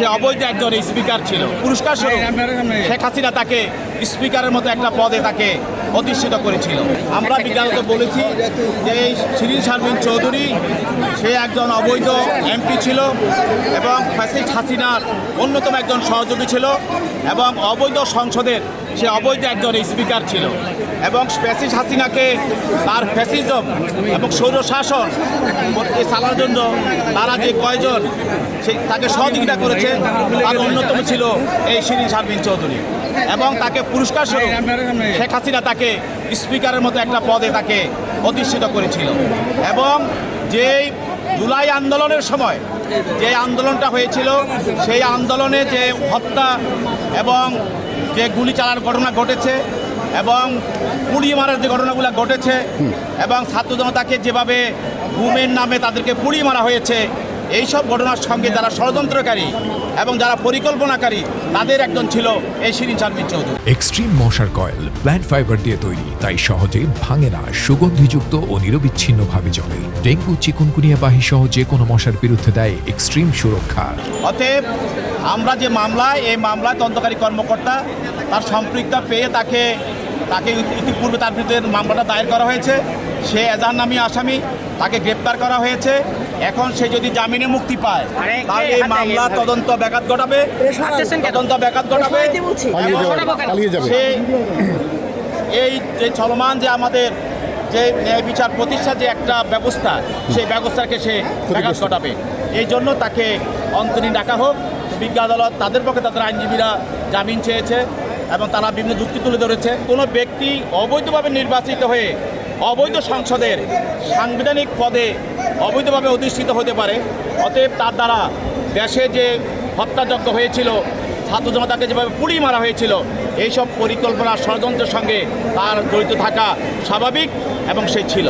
সে অবৈধ একজন স্পিকার ছিল। পুরস্কার স্বরূপ শেখ হাসিনা তাকে স্পিকারের মতো একটা পদে তাকে অধিষ্ঠিত করেছিল। আমরা বিজ্ঞানত বলেছি যে এই শিরিন শারমিন চৌধুরী সে একজন অবৈধ এমপি ছিল এবং ফ্যাসিস্ট হাসিনার অন্যতম একজন সহযোগী ছিল এবং অবৈধ সংসদের সে অবৈধ একজন স্পিকার ছিল এবং ফ্যাসিস্ট হাসিনাকে তার ফ্যাসিজম এবং স্বৈরশাসন চালানোর জন্য তারা যে কয়জন তাকে সহযোগিতা করেছে তার অন্যতম ছিল এই শিরিন শারমিন চৌধুরী এবং তাকে পুরস্কার স্বরূপ শেখ হাসিনা তাকে স্পিকারের মতো একটা পদে তাকে অধিষ্ঠিত করেছিল এবং যেই জুলাই আন্দোলনের সময় যে আন্দোলনটা হয়েছিল সেই আন্দোলনে যে হত্যা এবং যে গুলি চালানোর ঘটনা ঘটেছে এবং পুড়িয়ে মারার যে ঘটনাগুলো ঘটেছে এবং ছাত্র জনতাকে যেভাবে গুমের নামে তাদেরকে পুড়িয়ে মারা হয়েছে এইসব ঘটনার সঙ্গে যারা ষড়যন্ত্রকারী এবং যারা পরিকল্পনাকারী তাদের একজন ছিল এই শিরিন শারমিন চৌধুরী। এক্সট্রিম মশার কয়েল প্ল্যান্ট ফাইবার দিয়ে তৈরি, তাই সহজে ভাঙে না, সুগন্ধিযুক্ত ও নিরবিচ্ছিন্নভাবে জ্বলে। ডেঙ্গু, চিকুনগুনিয়া বাহি সহ যে কোনো মশার বিরুদ্ধে দেয় এক্সট্রিম সুরক্ষা। অতএব আমরা যে মামলায় এই মামলায় তদন্তকারী কর্মকর্তা তার সম্পৃক্ততা পেয়ে তাকে ইতিপূর্বে তার বিরুদ্ধে মামলাটা দায়ের করা হয়েছে। সে এজাহার নামী আসামি, তাকে গ্রেপ্তার করা হয়েছে। এখন সে যদি জামিনে মুক্তি পায় তাহলে এই মামলা তদন্ত ব্যাঘাত ঘটাবে সে এই যে চলমান যে আমাদের যে ন্যায় বিচার প্রতিষ্ঠার যে একটা ব্যবস্থা সেই ব্যবস্থাকে সে ব্যাঘাত ঘটাবে। এই জন্য তাকে অন্তরীণ ডাকা হোক। বিজ্ঞ আদালত তাদের পক্ষে তাদের আইনজীবীরা জামিন চেয়েছে এবং তারা বিভিন্ন যুক্তি তুলে ধরেছে। কোনো ব্যক্তি অবৈধভাবে নির্বাচিত হয়ে অবৈধ সংসদের সাংবিধানিক পদে অবৈধভাবে অধিষ্ঠিত হতে পারে। অতএব তার দ্বারা দেশে যে হত্যাযজ্ঞ হয়েছিল, ছাত্র জনতাকে যেভাবে পুড়িয়ে মারা হয়েছিল, এইসব পরিকল্পনা ষড়যন্ত্রের সঙ্গে তার জড়িত থাকা স্বাভাবিক এবং সে ছিল।